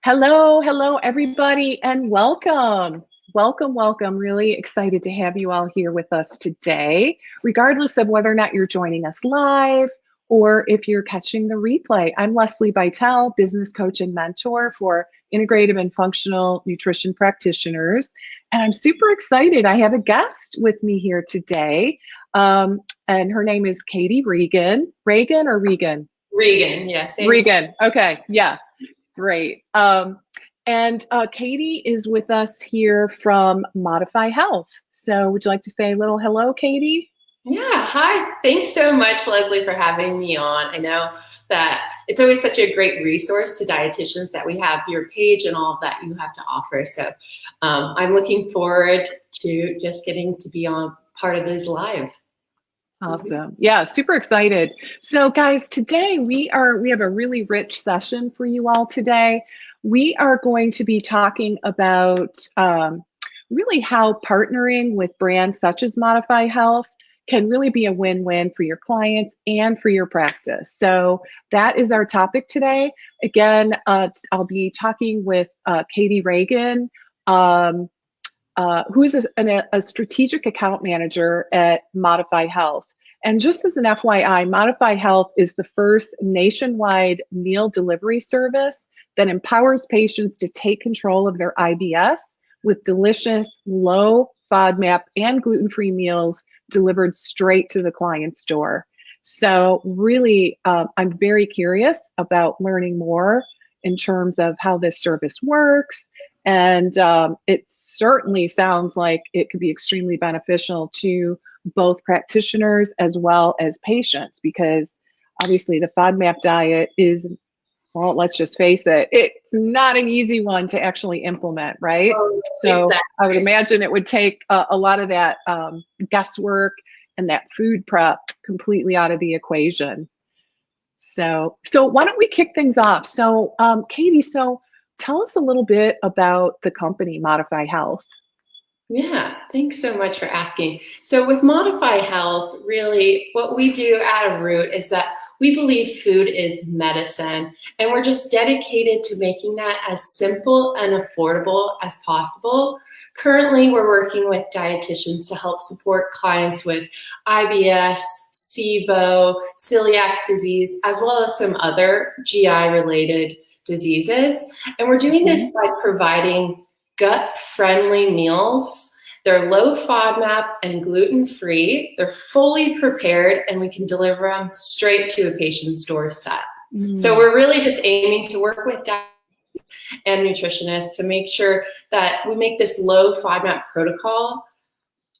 Hello, everybody, and welcome. Welcome. Really excited to have you all here with us today, regardless of whether or not you're joining us live or if you're catching the replay. I'm Lesli Bitel, business coach and mentor for integrative and functional nutrition practitioners. And I'm super excited. I have a guest with me here today, and her name is Katie Regan. Regan or Regan? Regan, yeah. Thanks. Regan, okay, yeah. Great. And Katie is with us here from Modify Health. So would you like to say a little hello, Katie? Yeah, hi. Thanks so much, Lesli, for having me on. I know that it's always such a great resource to dietitians that we have your page and all of that you have to offer. So I'm looking forward to just getting to be on part of this live. Awesome. Yeah, super excited. So guys, today we have a really rich session for you all today. We are going to be talking about really how partnering with brands such as Modify Health can really be a win-win for your clients and for your practice. So that is our topic today. Again, I'll be talking with Katie Regan, who is a strategic account manager at Modify Health. And just as an FYI, Modify Health is the first nationwide meal delivery service that empowers patients to take control of their IBS with delicious, low FODMAP and gluten-free meals delivered straight to the client's door. So really, I'm very curious about learning more in terms of how this service works. And it certainly sounds like it could be extremely beneficial to both practitioners as well as patients, because obviously the FODMAP diet is, well, let's just face it, it's not an easy one to actually implement, right? So exactly. I would imagine it would take a lot of that guesswork and that food prep completely out of the equation. So why don't we kick things off? So Katie, so tell us a little bit about the company Modify Health. Yeah, thanks so much for asking. So with Modify Health, really what we do at a root is that we believe food is medicine, and we're just dedicated to making that as simple and affordable as possible. Currently, we're working with dietitians to help support clients with IBS, SIBO, celiac disease, as well as some other GI-related diseases. And we're doing this by providing gut-friendly meals. They're low FODMAP and gluten-free. They're fully prepared, and we can deliver them straight to a patient's doorstep. So we're really just aiming to work with dietitians and nutritionists to make sure that we make this low FODMAP protocol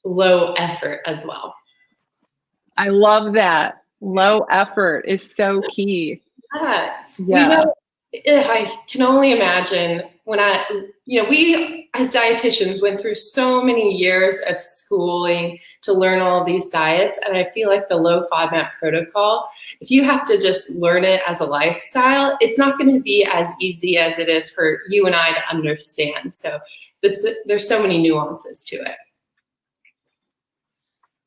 low effort as well. I love that. Low effort is so key. Yeah. I can only imagine when we as dietitians went through so many years of schooling to learn all of these diets. And I feel like the low FODMAP protocol, if you have to just learn it as a lifestyle, it's not going to be as easy as it is for you and I to understand. So there's so many nuances to it.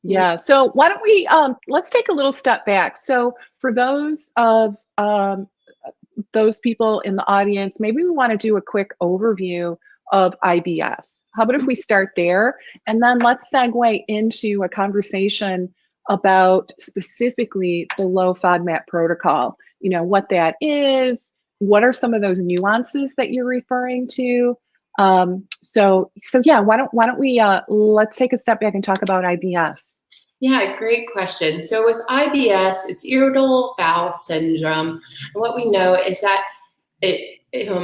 Yeah. So why don't we, let's take a little step back. So for those of, those people in the audience, maybe we want to do a quick overview of IBS. How about if we start there, and then let's segue into a conversation about specifically the low FODMAP protocol. You know, what that is, what are some of those nuances that you're referring to? So yeah, why don't we, let's take a step back and talk about IBS. Yeah, great question. So with IBS, it's irritable bowel syndrome. And what we know is that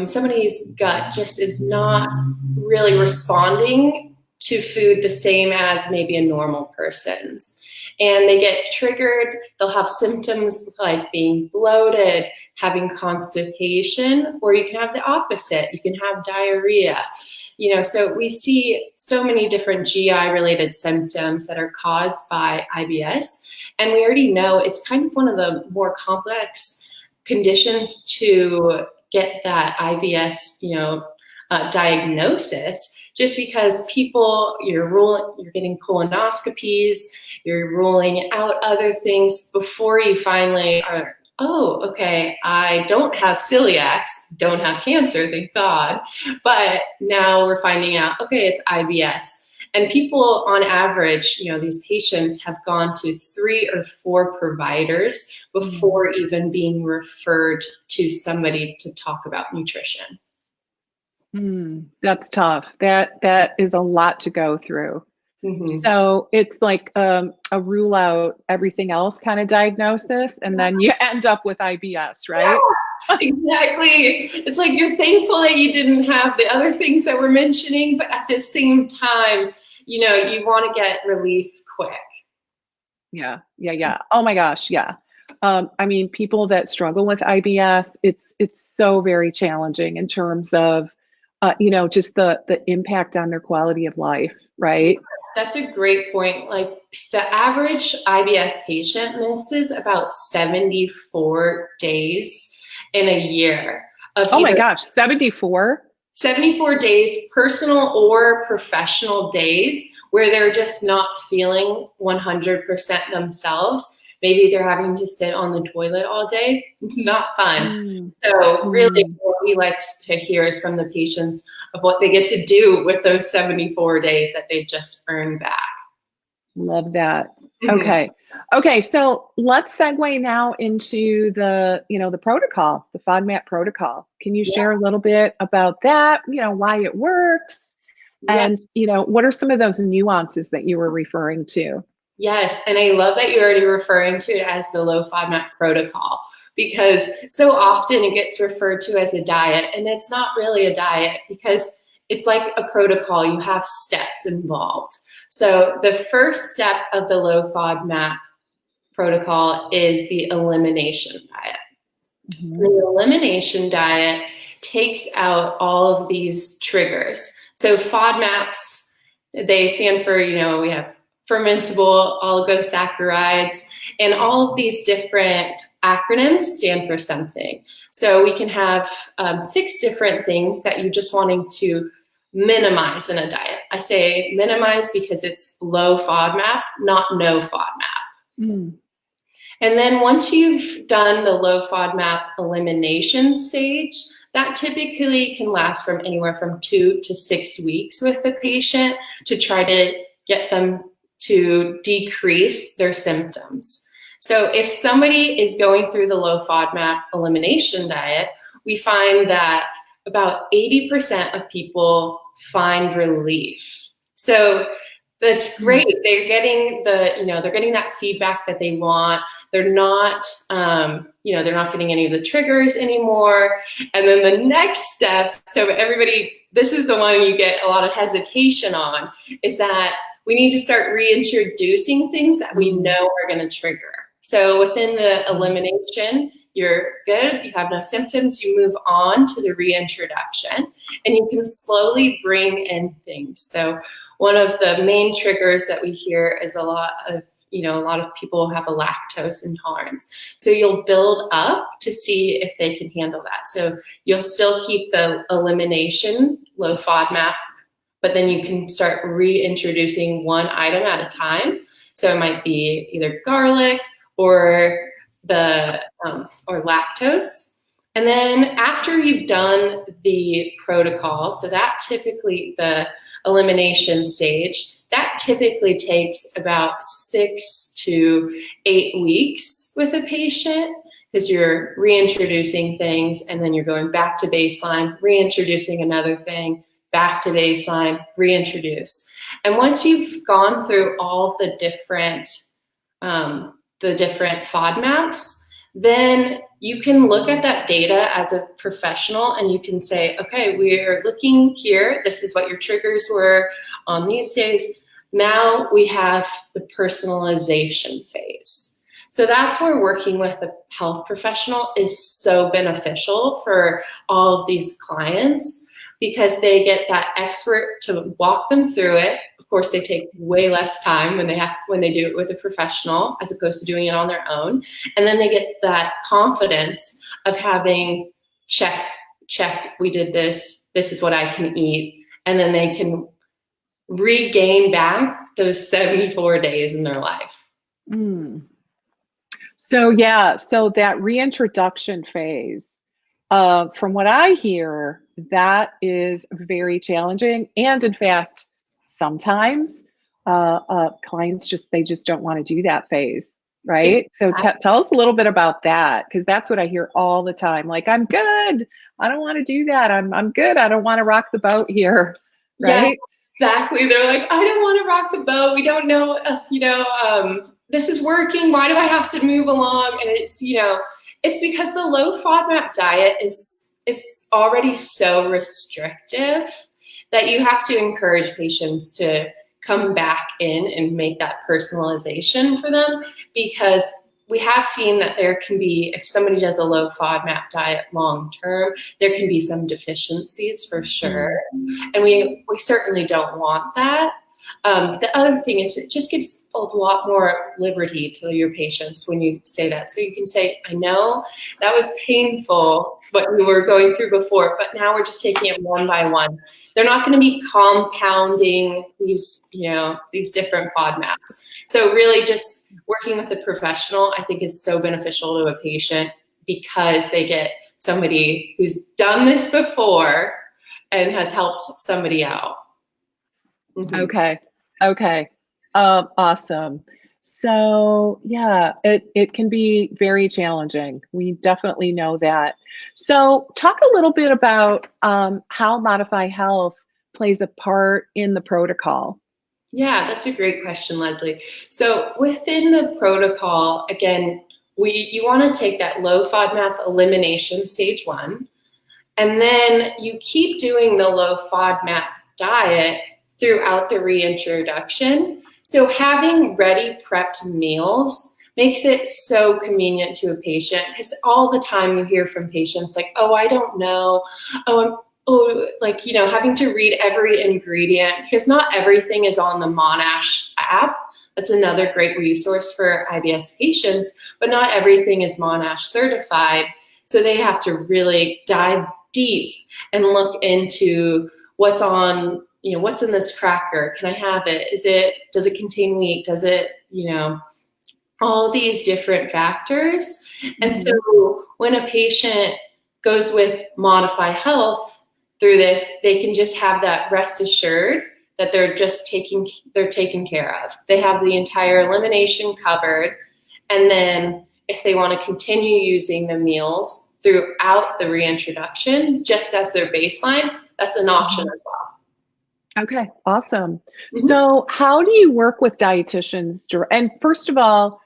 somebody's gut just is not really responding to food the same as maybe a normal person's. And they get triggered, they'll have symptoms like being bloated, having constipation, or you can have the opposite. You can have diarrhea. So we see so many different GI-related symptoms that are caused by IBS. And we already know it's kind of one of the more complex conditions to get that IBS, diagnosis, just because you're getting colonoscopies, you're ruling out other things before you finally are oh, okay, I don't have celiacs, don't have cancer, thank God. But now we're finding out, okay, it's IBS. And people on average, these patients have gone to 3 or 4 providers before even being referred to somebody to talk about nutrition. That's tough. That is a lot to go through. So it's like a rule out everything else kind of diagnosis, and then you end up with IBS, right? Yeah, exactly. It's like you're thankful that you didn't have the other things that we're mentioning, but at the same time, you want to get relief quick. Yeah. Oh my gosh, yeah. I mean, people that struggle with IBS, it's so very challenging in terms of, just the impact on their quality of life, right? That's a great point. Like the average IBS patient misses about 74 days in a year. Oh my gosh, 74? 74 days, personal or professional days, where they're just not feeling 100% themselves. Maybe they're having to sit on the toilet all day. It's not fun. So really what we like to hear is from the patients of what they get to do with those 74 days that they've just earned back. Love that. Okay. So let's segue now into the protocol, the FODMAP protocol. Can you share a little bit about that? Why it works, and what are some of those nuances that you were referring to? Yes, and I love that you're already referring to it as the low FODMAP protocol, because so often it gets referred to as a diet, and it's not really a diet because it's like a protocol. You have steps involved. So the first step of the low FODMAP protocol is the elimination diet. The elimination diet takes out all of these triggers. So FODMAPs, they stand for, we have fermentable oligosaccharides, and all of these different acronyms stand for something. So we can have 6 different things that you're just wanting to minimize in a diet. I say minimize because it's low FODMAP, not no FODMAP. And then once you've done the low FODMAP elimination stage, that typically can last from anywhere from 2 to 6 weeks with the patient to try to get them to decrease their symptoms. So if somebody is going through the low FODMAP elimination diet, we find that about 80% of people find relief. So that's great. They're getting they're getting that feedback that they want. They're not, they're not getting any of the triggers anymore. And then the next step, so everybody, this is the one you get a lot of hesitation on, is that we need to start reintroducing things that we know are going to trigger. So within the elimination, you're good, you have no symptoms, you move on to the reintroduction, and you can slowly bring in things. So one of the main triggers that we hear is a lot of people have a lactose intolerance. So you'll build up to see if they can handle that. So you'll still keep the elimination, low FODMAP, but then you can start reintroducing one item at a time. So it might be either garlic or or lactose. And then after you've done the protocol, so that typically the elimination stage, that typically takes about 6 to 8 weeks with a patient, because you're reintroducing things and then you're going back to baseline, reintroducing another thing, back to baseline, reintroduce. And once you've gone through all the different FODMAPs, then you can look at that data as a professional and you can say, okay, we're looking here. This is what your triggers were on these days. Now we have the personalization phase. So that's where working with a health professional is so beneficial for all of these clients, because they get that expert to walk them through it. Of course, they take way less time when they do it with a professional as opposed to doing it on their own. And then they get that confidence of having check, we did this is what I can eat. And then they can regain back those 74 days in their life. So yeah, so that reintroduction phase, from what I hear, that is very challenging. And in fact, sometimes clients they just don't want to do that phase, right? So tell us a little bit about that, because that's what I hear all the time. Like, I'm good. I don't want to do that. I'm good. I don't want to rock the boat here, Yeah, right? exactly. They're like, I don't want to rock the boat. We don't know, this is working. Why do I have to move along? And it's because the low FODMAP diet is already so restrictive that you have to encourage patients to come back in and make that personalization for them, because we have seen that there can be, if somebody does a low FODMAP diet long term, there can be some deficiencies for sure. And we certainly don't want that. The other thing is it just gives a lot more liberty to your patients when you say that. So you can say, I know that was painful what you were going through before, but now we're just taking it one by one. They're not going to be compounding these different FODMAPs. So really just working with a professional, I think, is so beneficial to a patient, because they get somebody who's done this before and has helped somebody out. Okay. Awesome. So yeah, it can be very challenging. We definitely know that. So talk a little bit about how Modify Health plays a part in the protocol. Yeah, that's a great question, Leslie. So within the protocol, again, you want to take that low FODMAP elimination stage 1, and then you keep doing the low FODMAP diet throughout the reintroduction. So having ready prepped meals makes it so convenient to a patient, because all the time you hear from patients like, oh, I don't know. Having to read every ingredient, because not everything is on the Monash app. That's another great resource for IBS patients, but not everything is Monash certified. So they have to really dive deep and look into what's on, what's in this cracker? Can I have it? Does it contain wheat? Does it, all these different factors. And so when a patient goes with Modify Health through this, they can just have that rest assured that they're taken care of. They have the entire elimination covered. And then if they want to continue using the meals throughout the reintroduction, just as their baseline, that's an option as well. Okay, awesome. So how do you work with dietitians? And first of all,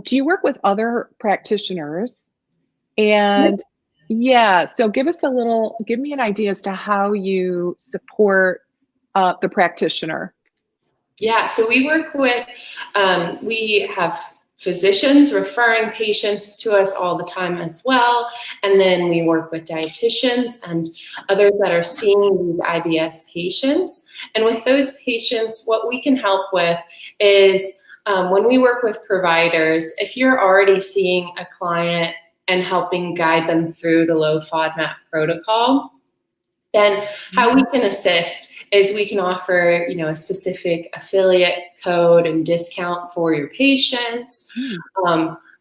do you work with other practitioners? And yeah, so give me an idea as to how you support the practitioner. Yeah, so we work with, we have physicians referring patients to us all the time as well. And then we work with dietitians and others that are seeing these IBS patients. And with those patients, what we can help with is when we work with providers, if you're already seeing a client and helping guide them through the low FODMAP protocol, then how we can assist is we can offer, a specific affiliate code and discount for your patients.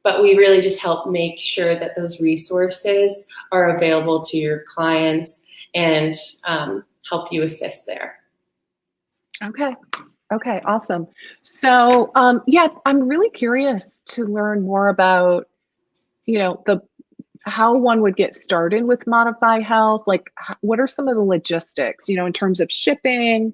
But we really just help make sure that those resources are available to your clients and help you assist there. Okay, awesome. So yeah, I'm really curious to learn more about, how one would get started with Modify Health. Like, what are some of the logistics, in terms of shipping,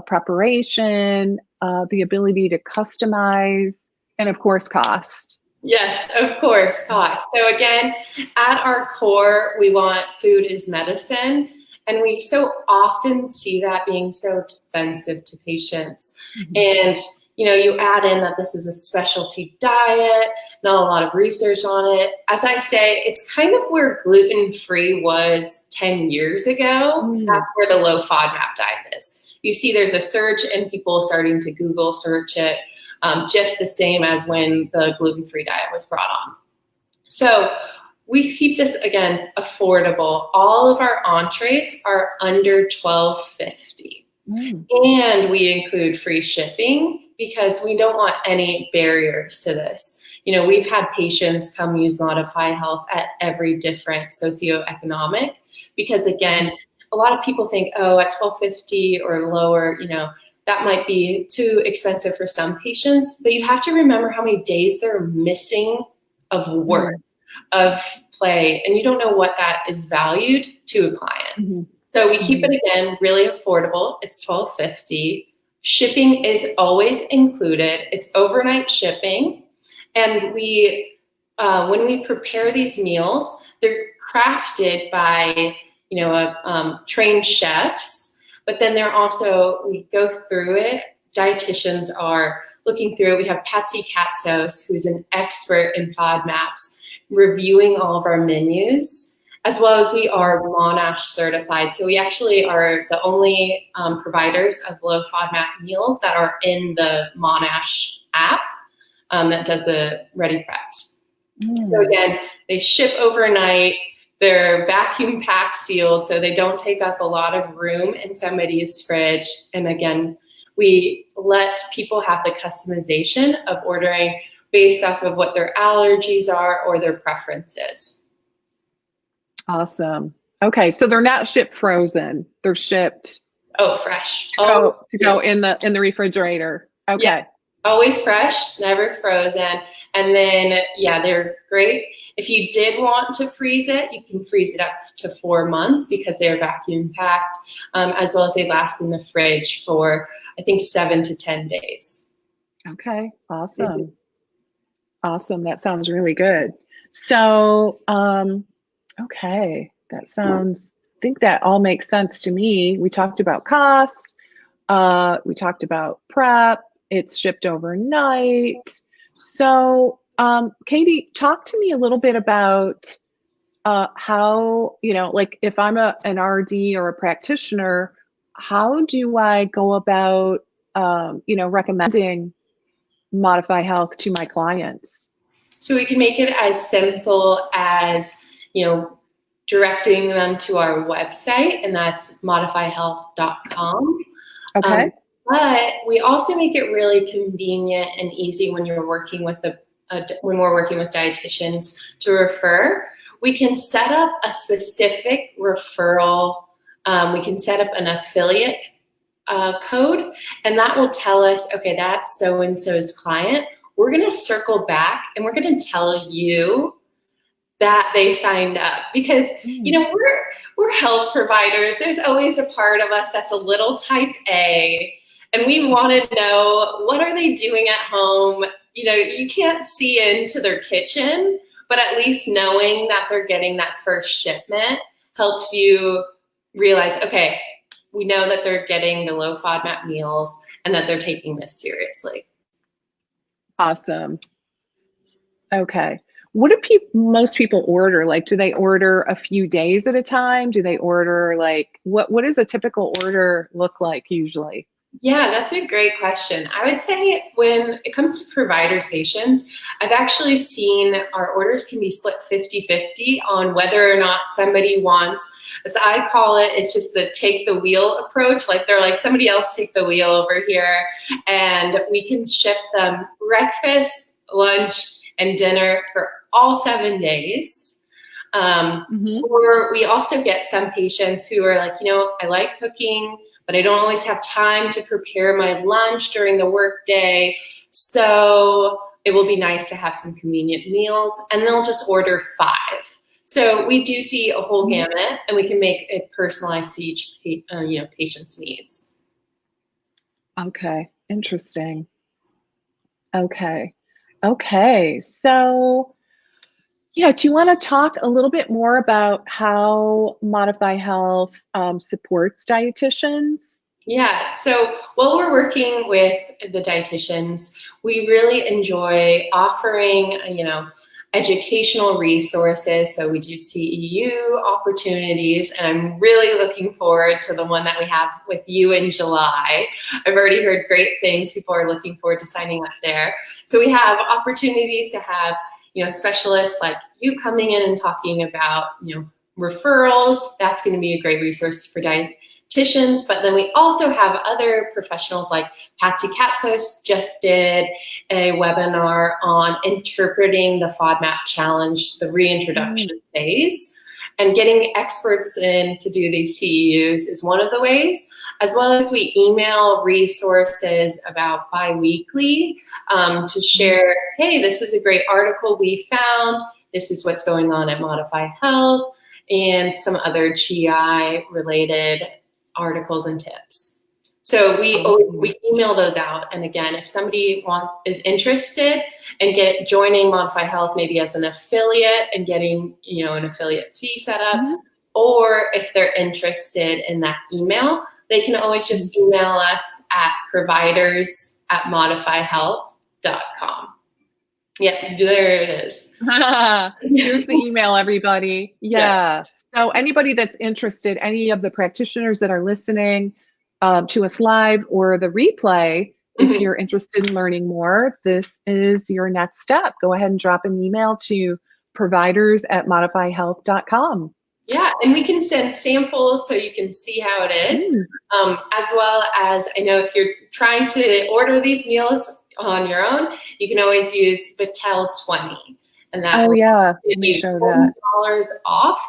preparation, the ability to customize, and of course, cost. Yes, of course, cost. So again, at our core, we want food is medicine. And we so often see that being so expensive to patients. And you add in that this is a specialty diet, not a lot of research on it. As I say, it's kind of where gluten-free was 10 years ago. That's where the low FODMAP diet is. You see there's a surge in people starting to Google search it, just the same as when the gluten-free diet was brought on. So we keep this, again, affordable. All of our entrees are under $12.50. And we include free shipping because we don't want any barriers to this. we've had patients come use Modify Health at every different socioeconomic, because again, a lot of people think, oh, at $1,250 or lower, that might be too expensive for some patients, but you have to remember how many days they're missing of work, of play, and you don't know what that is valued to a client. So we keep it, again, really affordable. It's $1,250. Shipping is always included. It's overnight shipping. And we, when we prepare these meals, they're crafted by, trained chefs, but then they're also, we go through it. Dietitians are looking through it. We have Patsy Katsos, who's an expert in FODMAPs, reviewing all of our menus, as well as we are Monash certified. So we actually are the only providers of low FODMAP meals that are in the Monash app that does the Ready Prepped. So again, they ship overnight. They're vacuum packed, sealed, so they don't take up a lot of room in somebody's fridge. And again, we let people have the customization of ordering based off of what their allergies are or their preferences. Awesome. Okay, so they're not shipped frozen. They're shipped fresh. To go in the refrigerator. Okay. Yeah, always fresh, never frozen. And then, they're great. If you did want to freeze it, you can freeze it up to 4 months because they're vacuum packed, as well as they last in the fridge for, I think, 7 to 10 days. Okay, awesome. Awesome, that sounds really good. So, okay, that sounds, I think that all makes sense to me. We talked about cost, we talked about prep, it's shipped overnight. So, Katie, talk to me a little bit about how, like if I'm an RD or a practitioner, how do I go about, recommending Modify Health to my clients? So we can make it as simple as, directing them to our website, and that's modifyhealth.com. Okay. But we also make it really convenient and easy when you're working with when we're working with dietitians to refer. We can set up a specific referral. We can set up an affiliate code, and that will tell us, okay, that's so-and-so's client. We're going to circle back and we're going to tell you that they signed up, because we're health providers. There's always a part of us that's a little type A, and we want to know, what are they doing at home? You can't see into their kitchen, but at least knowing that they're getting that first shipment helps you realize, okay, we know that they're getting the low FODMAP meals and that they're taking this seriously. Awesome. Okay. What do most people order? Like, do they order a few days at a time? Do they order what does a typical order look like usually? Yeah, that's a great question. I would say when it comes to providers, patients, I've actually seen our orders can be split 50-50 on whether or not somebody wants, as I call it, it's just the take the wheel approach. Like they're like, somebody else take the wheel over here, and we can ship them breakfast, lunch, and dinner for all 7 days. Or we also get some patients who are like, I like cooking, but I don't always have time to prepare my lunch during the work day. So it will be nice to have some convenient meals, and they'll just order 5. So we do see a whole gamut, and we can make it personalized to each patient's needs. Okay, interesting. Okay. So, do you want to talk a little bit more about how Modify Health supports dietitians? Yeah, so while we're working with the dietitians, we really enjoy offering, educational resources. So we do CEU opportunities, and I'm really looking forward to the one that we have with you in July. I've already heard great things. People are looking forward to signing up there. So we have opportunities to have, specialists like you coming in and talking about, referrals. That's going to be a great resource for dietitians dietitians, but then we also have other professionals like Patsy Katsos just did a webinar on interpreting the FODMAP challenge, the reintroduction phase. And getting experts in to do these CEUs is one of the ways, as well as we email resources about bi-weekly to share, hey, this is a great article we found, this is what's going on at Modify Health, and some other GI related articles and tips. So we email those out. And again, if somebody is interested in joining Modify Health, maybe as an affiliate and getting, an affiliate fee set up, or if they're interested in that email, they can always just email us at providers@modifyhealth.com. Yeah, there it is. Here's the email, everybody. Yeah. So anybody that's interested, any of the practitioners that are listening to us live or the replay, if you're interested in learning more, this is your next step. Go ahead and drop an email to providers@modifyhealth.com. Yeah, and we can send samples so you can see how it is, as well as, I know if you're trying to order these meals on your own, you can always use Bitel 20, and that will give you $20 off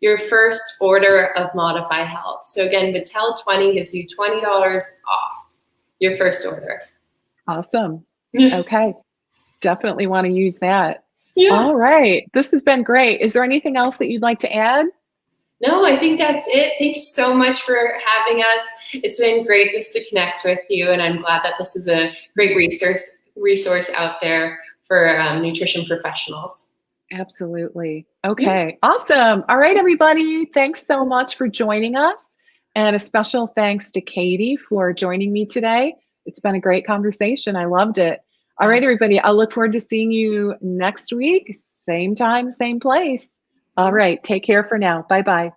your first order of Modify Health. So again, Bitel 20 gives you $20 off your first order. Awesome. Okay. Definitely want to use that. Yeah. All right. This has been great. Is there anything else that you'd like to add? No, I think that's it. Thanks so much for having us. It's been great just to connect with you, and I'm glad that this is a great resource out there for nutrition professionals. Absolutely. Okay. Awesome. All right, everybody. Thanks so much for joining us. And a special thanks to Katie for joining me today. It's been a great conversation. I loved it. All right, everybody. I look forward to seeing you next week. Same time, same place. All right. Take care for now. Bye-bye.